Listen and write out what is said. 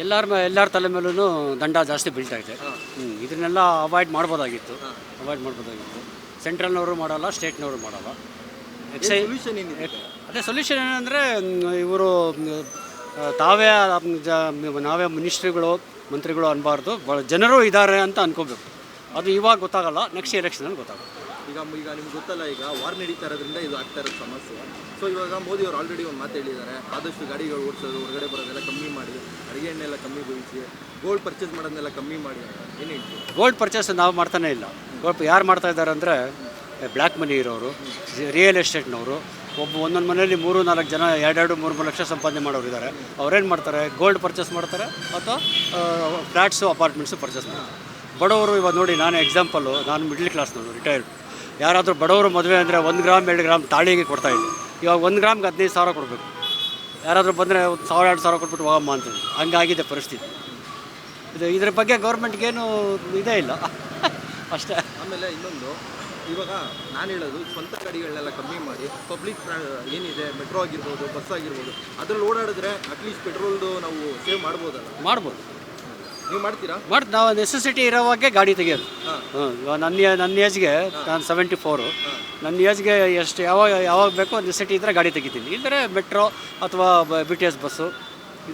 ಎಲ್ಲರ ತಲೆ ಮೇಲೂ ದಂಡ ಜಾಸ್ತಿ ಬೀಳ್ತಾ ಇದೆ. ಇದನ್ನೆಲ್ಲ ಅವಾಯ್ಡ್ ಮಾಡ್ಬೋದಾಗಿತ್ತು. ಸೆಂಟ್ರಲ್ನವರು ಮಾಡಲ್ಲ, ಸ್ಟೇಟ್ನವರು ಮಾಡಲ್ಲ. ಅದೇ ಸೊಲ್ಯೂಷನ್ ಏನಂದರೆ ಇವರು ನಾವೇ ಮಿನಿಸ್ಟ್ರಿಗಳು ಮಂತ್ರಿಗಳು ಅನ್ಬಾರ್ದು, ಜನರು ಇದ್ದಾರೆ ಅಂತ ಅನ್ಕೋಬೇಕು. ಅದು ಇವಾಗ ಗೊತ್ತಾಗಲ್ಲ, ನೆಕ್ಸ್ಟ್ ಎಲೆಕ್ಷನಲ್ಲಿ ಗೊತ್ತಾಗುತ್ತೆ. ಈಗ ನಿಮ್ಗೆ ಗೊತ್ತಲ್ಲ, ಈಗ ವಾರ್ ನಡೀತಾ ಇರೋದ್ರಿಂದ ಇದು ಆಗ್ತಾ ಇರೋ ಸಮಸ್ಯೆ. ಸೊ ಇವಾಗ ಮೋದಿ ಅವರು ಆಲ್ರೆಡಿ ಒಂದು ಮಾತು ಹೇಳಿದ್ದಾರೆ, ಆದಷ್ಟು ಗಾಡಿಗಳು ಓಡಿಸೋದು, ಹೊರಗಡೆ ಬರೋದೆಲ್ಲ ಕಮ್ಮಿ ಮಾಡಿ, ಅಡುಗೆ ಎಣ್ಣೆಲ್ಲ ಕಮ್ಮಿ ಬೇಯಿಸಿ, ಗೋಲ್ಡ್ ಪರ್ಚೇಸ್ ಮಾಡೋದನ್ನೆಲ್ಲ ಕಮ್ಮಿ ಮಾಡಿ. ಏನು ಹೇಳ್ತೀವಿ? ಗೋಲ್ಡ್ ಪರ್ಚೇಸ್ ನಾವು ಮಾಡ್ತಾನೆ ಇಲ್ಲ. ಯಾರು ಮಾಡ್ತಾ ಇದ್ದಾರೆ ಅಂದರೆ ಬ್ಲ್ಯಾಕ್ ಮನಿ ಇರೋರು, ರಿಯಲ್ ಎಸ್ಟೇಟ್ನವರು. ಒಂದೊಂದು ಮನೆಯಲ್ಲಿ 3-4 ಜನ 2-3 ಲಕ್ಷ ಸಂಪಾದನೆ ಮಾಡೋರು ಇದ್ದಾರೆ. ಅವ್ರೇನು ಮಾಡ್ತಾರೆ? ಗೋಲ್ಡ್ ಪರ್ಚೇಸ್ ಮಾಡ್ತಾರೆ ಅಥವಾ ಫ್ಲ್ಯಾಟ್ಸು ಅಪಾರ್ಟ್ಮೆಂಟ್ಸು ಪರ್ಚೇಸ್ ಮಾಡ್ತಾರೆ. ಬಡವರು ಇವಾಗ ನೋಡಿ, ನಾನು ಎಕ್ಸಾಂಪಲ್ಲು, ನಾನು ಮಿಡ್ಲ್ ಕ್ಲಾಸ್ನವರು, ರಿಟೈರ್ಡ್. ಯಾರಾದರೂ ಬಡವರು ಮದುವೆ ಅಂದರೆ 1 ಗ್ರಾಮ್ 2 ಗ್ರಾಮ್ ತಾಳಿಗೆ ಕೊಡ್ತಾಯಿದ್ದೆ. ಇವಾಗ 1 ಗ್ರಾಮ್ಗೆ 15,000 ಕೊಡಬೇಕು. ಯಾರಾದರೂ ಬಂದರೆ 1,000-2,000 ಕೊಟ್ಬಿಟ್ಟು ಹೋಗಮ್ಮ ಅಂತಂದು. ಹಂಗಾಗಿದೆ ಪರಿಸ್ಥಿತಿ. ಇದ್ರ ಬಗ್ಗೆ ಗೌರ್ಮೆಂಟ್ಗೇನು ಇದೇ ಇಲ್ಲ ಅಷ್ಟೇ. ಆಮೇಲೆ ಇನ್ನೊಂದು, ಇವಾಗ ನಾನು ಹೇಳೋದು, ಸ್ವಂತ ಗಾಡಿಗಳನ್ನೆಲ್ಲ ಕಮ್ಮಿ ಮಾಡಿ ಪಬ್ಲಿಕ್ ಏನಿದೆ, ಮೆಟ್ರೋ ಆಗಿರ್ಬೋದು, ಬಸ್ ಆಗಿರ್ಬೋದು, ಅದ್ರಲ್ಲಿ ಓಡಾಡಿದ್ರೆ ಅಟ್ಲೀಸ್ಟ್ ಪೆಟ್ರೋಲ್ದು ನಾವು ಸೇವ್ ಮಾಡ್ಬೋದಲ್ಲ? ಮಾಡ್ಬೋದು. ನೀವು ಮಾಡ್ತೀರಾ? ನಾವು ನೆಸೆಸಿಟಿ ಇರೋವಾಗೆ ಗಾಡಿ ತೆಗಿಯೋದು. ಇವಾಗ ನನ್ನ ಏಜ್ಗೆ, ನಾನು 74. ನನ್ನ ಏಜ್ಗೆ ಎಷ್ಟು ಯಾವಾಗ ಬೇಕೋ ನೆಸೆಸಿಟಿ ಇದ್ದರೆ ಗಾಡಿ ತೆಗಿತೀನಿ. ಇಲ್ಲದ್ರೆ ಮೆಟ್ರೋ ಅಥವಾ BTS ಬಸ್ಸು